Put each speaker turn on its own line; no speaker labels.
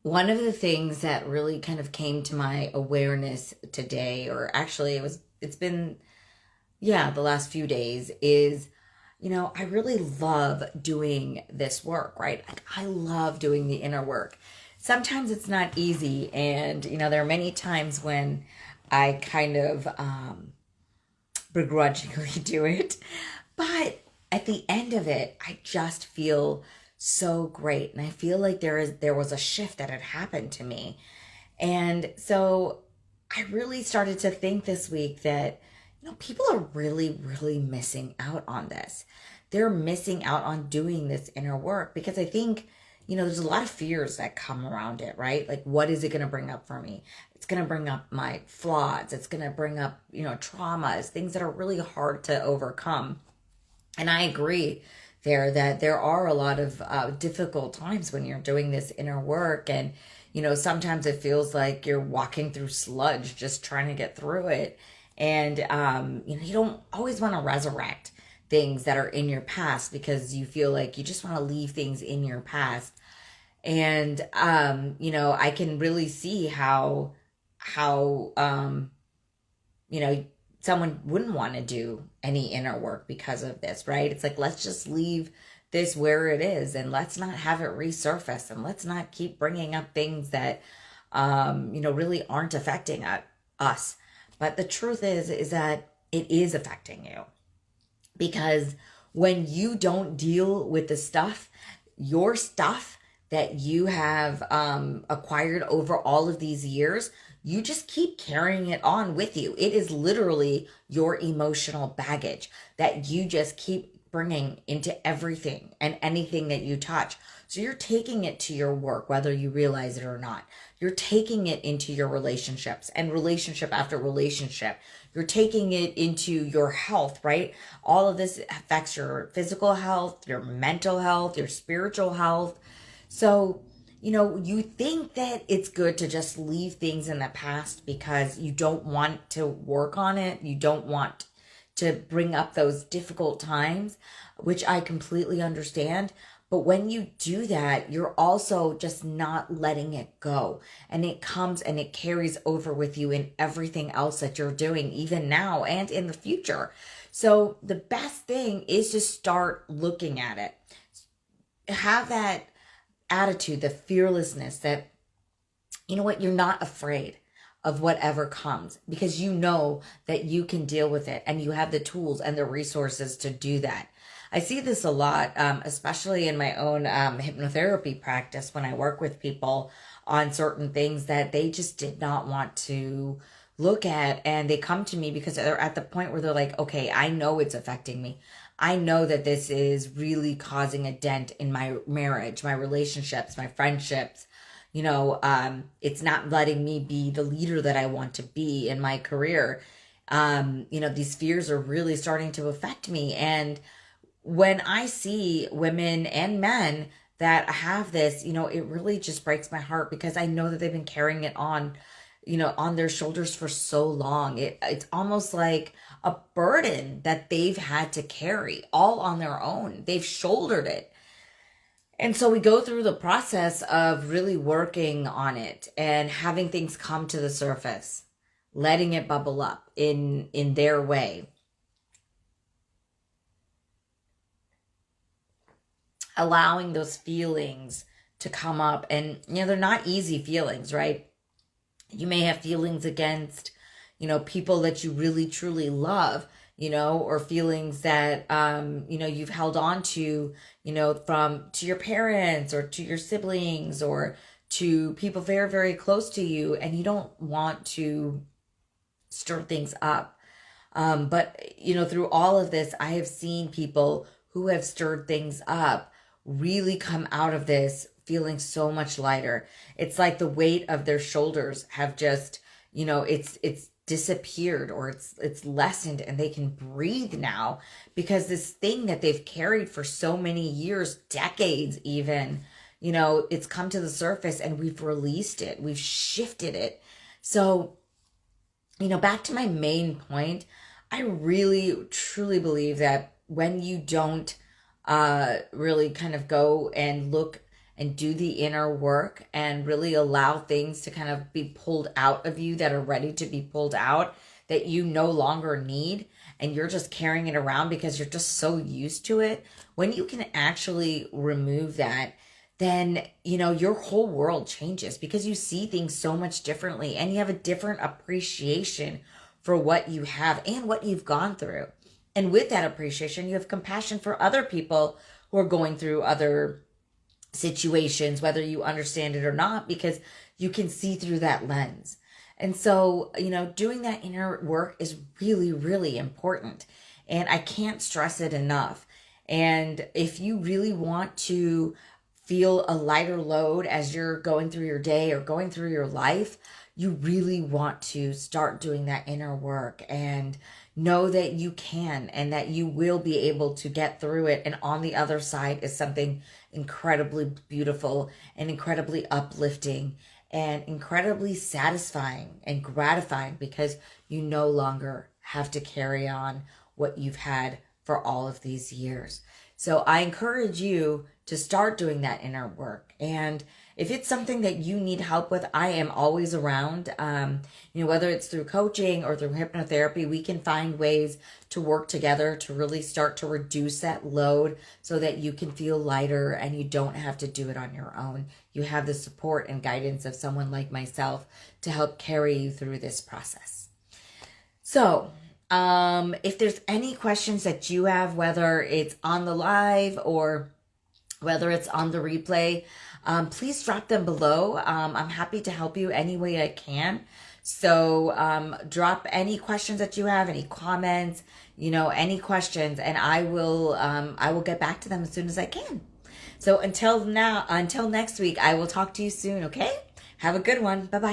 One of the things that really kind of came to my awareness today, or actually it's been, yeah, the last few days, is, I really love doing this work, right? Like, I love doing the inner work. Sometimes it's not easy. And, there are many times when I kind of begrudgingly do it. But at the end of it, I just feel so great. And I feel like there was a shift that had happened to me. And so I really started to think this week that, people are really, really missing out on this. They're missing out on doing this inner work because I think, there's a lot of fears that come around it, right? Like, what is it going to bring up for me? It's going to bring up my flaws. It's going to bring up, traumas, things that are really hard to overcome. And I agree there that there are a lot of difficult times when you're doing this inner work. And, sometimes it feels like you're walking through sludge, just trying to get through it. And, you don't always want to resurrect things that are in your past because you feel like you just want to leave things in your past. And, I can really see how, someone wouldn't want to do any inner work because of this, right? It's like, let's just leave this where it is and let's not have it resurface and let's not keep bringing up things that, really aren't affecting us. But the truth is that it is affecting you because when you don't deal with the stuff, your stuff that you have acquired over all of these years, you just keep carrying it on with you. It is literally your emotional baggage that you just keep bringing into everything and anything that you touch. So you're taking it to your work, whether you realize it or not. You're taking it into your relationships and relationship after relationship. You're taking it into your health, right? All of this affects your physical health, your mental health, your spiritual health. So, you think that it's good to just leave things in the past because you don't want to work on it. You don't want to bring up those difficult times, which I completely understand. But when you do that, you're also just not letting it go. And it comes and it carries over with you in everything else that you're doing, even now and in the future. So the best thing is to start looking at it. Have that attitude, the fearlessness that, you're not afraid of whatever comes because you know that you can deal with it and you have the tools and the resources to do that. I see this a lot, especially in my own hypnotherapy practice when I work with people on certain things that they just did not want to look at. And they come to me because they're at the point where they're like, okay, I know it's affecting me. I know that this is really causing a dent in my marriage, my relationships, my friendships. It's not letting me be the leader that I want to be in my career. These fears are really starting to affect me. And when I see women and men that have this, it really just breaks my heart because I know that they've been carrying it on, on their shoulders for so long. It's almost like a burden that they've had to carry all on their own. They've shouldered it. And so we go through the process of really working on it and having things come to the surface, letting it bubble up in their way. Allowing those feelings to come up. And, they're not easy feelings, right? You may have feelings against, people that you really, truly love, or feelings that, you've held on to, to your parents or to your siblings or to people very, very close to you. And you don't want to stir things up. But, through all of this, I have seen people who have stirred things up really come out of this feeling so much lighter. It's like the weight of their shoulders have just, it's disappeared or it's lessened and they can breathe now because this thing that they've carried for so many years, decades even, it's come to the surface and we've released it. We've shifted it. So, back to my main point, I really truly believe that when you don't really kind of go and look and do the inner work and really allow things to kind of be pulled out of you that are ready to be pulled out, that you no longer need, and you're just carrying it around because you're just so used to it. When you can actually remove that, then, your whole world changes because you see things so much differently and you have a different appreciation for what you have and what you've gone through. And with that appreciation, you have compassion for other people who are going through other situations, whether you understand it or not, because you can see through that lens. And so, doing that inner work is really, really important. And I can't stress it enough. And if you really want to feel a lighter load as you're going through your day or going through your life, you really want to start doing that inner work and know that you can and that you will be able to get through it. And on the other side is something incredibly beautiful and incredibly uplifting and incredibly satisfying and gratifying, because you no longer have to carry on what you've had for all of these years. So I encourage you to start doing that inner work. And if it's something that you need help with, I am always around. Whether it's through coaching or through hypnotherapy, we can find ways to work together to really start to reduce that load so that you can feel lighter and you don't have to do it on your own. You have the support and guidance of someone like myself to help carry you through this process. So, if there's any questions that you have, whether it's on the live or whether it's on the replay, please drop them below. I'm happy to help you any way I can. So drop any questions that you have, any comments, any questions, and I will get back to them as soon as I can. So until next week, I will talk to you soon, okay? Have a good one. Bye-bye.